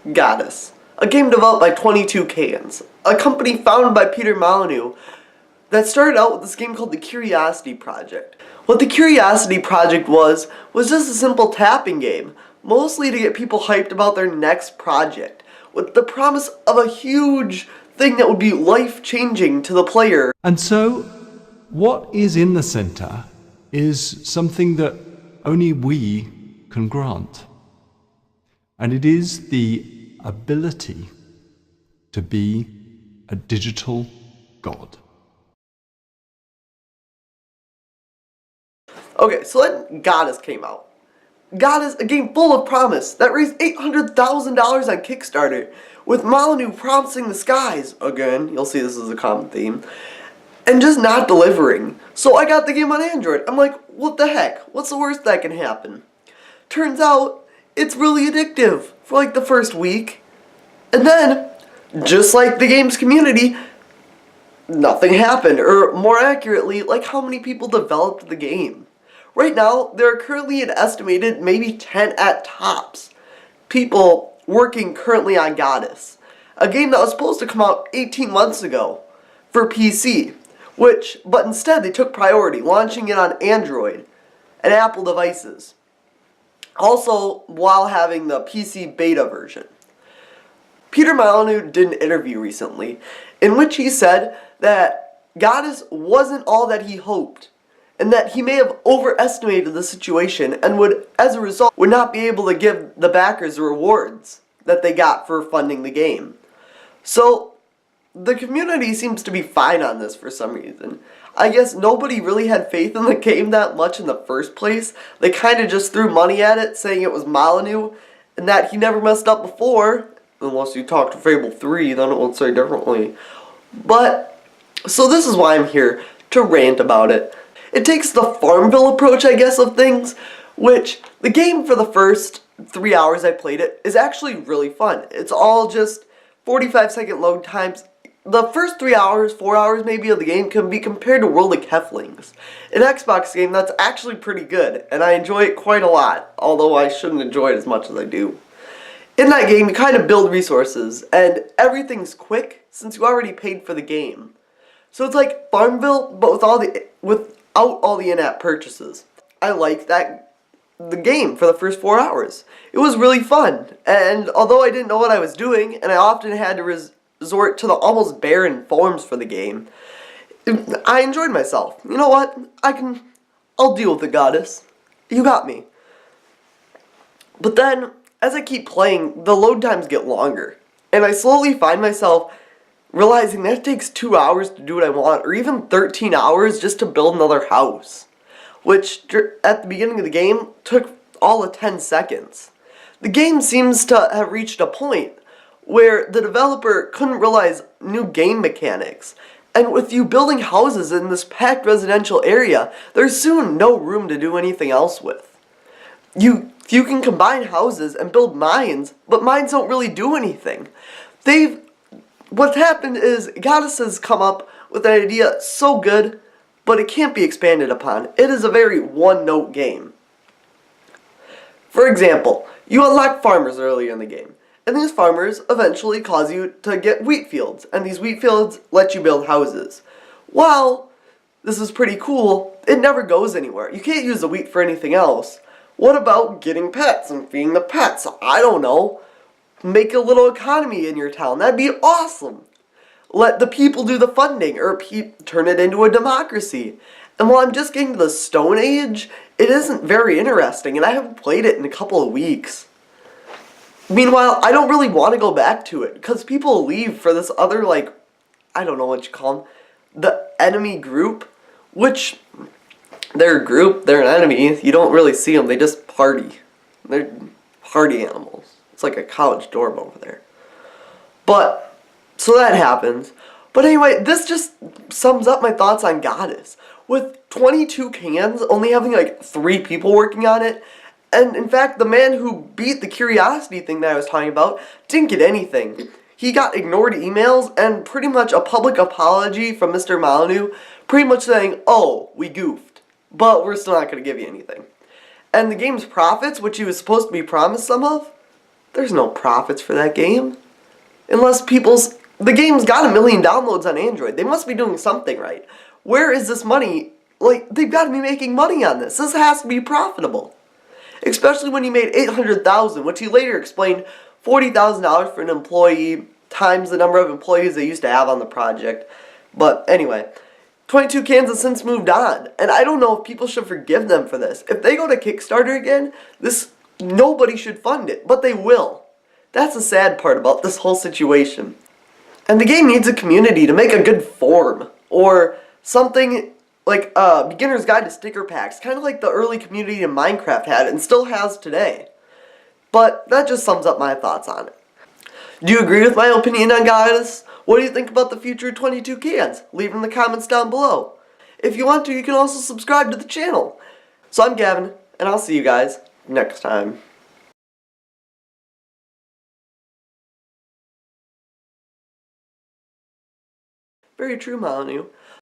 Godus, a game developed by 22 Cans, a company founded by Peter Molyneux that started out with this game called the Curiosity Project. What the Curiosity Project was just a simple tapping game, mostly to get people hyped about their next project, with the promise of a huge thing that would be life-changing to the player. And so, what is in the center is something that only we can grant. And it is the ability to be a digital god. Okay, so then Godus came out. Godus, a game full of promise that raised $800,000 on Kickstarter, with Molyneux promising the skies, again, you'll see this is a common theme, and just not delivering. So I got the game on Android. I'm like, what the heck? What's the worst that can happen? Turns out, it's really addictive for like the first week. And then, just like the game's community, nothing happened. Or more accurately, like how many people developed the game. Right now, there are currently an estimated maybe 10 at tops people working currently on Godus, a game that was supposed to come out 18 months ago for PC, but instead they took priority, launching it on Android and Apple devices, also while having the PC beta version. Peter Molyneux did an interview recently in which he said that Godus wasn't all that he hoped, and that he may have overestimated the situation and would, as a result, would not be able to give the backers the rewards that they got for funding the game. So, the community seems to be fine on this for some reason. I guess nobody really had faith in the game that much in the first place. They kind of just threw money at it, saying it was Molyneux, and that he never messed up before, unless you talk to Fable 3, then it will say differently. But, so this is why I'm here, to rant about it. It takes the Farmville approach, I guess, of things, which the game for the first 3 hours I played it is actually really fun. It's all just 45-second load times. The first 3 hours, 4 hours maybe of the game can be compared to World of Keflings, an Xbox game that's actually pretty good, and I enjoy it quite a lot, although I shouldn't enjoy it as much as I do. In that game, you kind of build resources, and everything's quick since you already paid for the game. So it's like Farmville, but without all the in-app purchases. I liked the game for the first 4 hours. It was really fun, and although I didn't know what I was doing, and I often had to resort to the almost barren forms for the game, I enjoyed myself. You know what? I'll deal with the Godus. You got me. But then, as I keep playing, the load times get longer, and I slowly find myself realizing that it takes 2 hours to do what I want, or even 13 hours just to build another house, which at the beginning of the game took all of 10 seconds. The game seems to have reached a point where the developer couldn't realize new game mechanics, and with you building houses in this packed residential area, there's soon no room to do anything else with. You can combine houses and build mines, but mines don't really do anything. What's happened is Godus has come up with an idea so good, but it can't be expanded upon. It is a very one-note game. For example, you unlock farmers earlier in the game, and these farmers eventually cause you to get wheat fields, and these wheat fields let you build houses. While this is pretty cool, it never goes anywhere. You can't use the wheat for anything else. What about getting pets and feeding the pets? I don't know. Make a little economy in your town. That'd be awesome. Let the people do the funding, or turn it into a democracy. And while I'm just getting to the Stone Age, it isn't very interesting, and I haven't played it in a couple of weeks. Meanwhile, I don't really want to go back to it, because people leave for this other, I don't know what you call them, the enemy group, which, they're a group, they're an enemy, you don't really see them, they just party. They're party animals. It's like a college dorm over there. But, so that happens. But anyway, this just sums up my thoughts on Godus. With 22 cans, only having 3 people working on it, and in fact, the man who beat the Curiosity thing that I was talking about didn't get anything. He got ignored emails and pretty much a public apology from Mr. Molyneux, pretty much saying, oh, we goofed, but we're still not going to give you anything. And the game's profits, which he was supposed to be promised some of, There's no profits for that game. Unless the game's got 1 million downloads on Android. They must be doing something right. Where is this money? Like, they've got to be making money on this. This has to be profitable. Especially when he made $800,000, which he later explained $40,000 for an employee times the number of employees they used to have on the project. But anyway, 22 Cans has since moved on, and I don't know if people should forgive them for this. If they go to Kickstarter again, nobody should fund it, but they will. That's the sad part about this whole situation. And the game needs a community to make a good forum, or something like a beginner's guide to sticker packs, kind of like the early community in Minecraft had and still has today. But that just sums up my thoughts on it. Do you agree with my opinion on Godus? What do you think about the future 22 Cans? Leave in the comments down below. If you want to, you can also subscribe to the channel. So I'm Gavin, and I'll see you guys next time. Very true, Molyneux.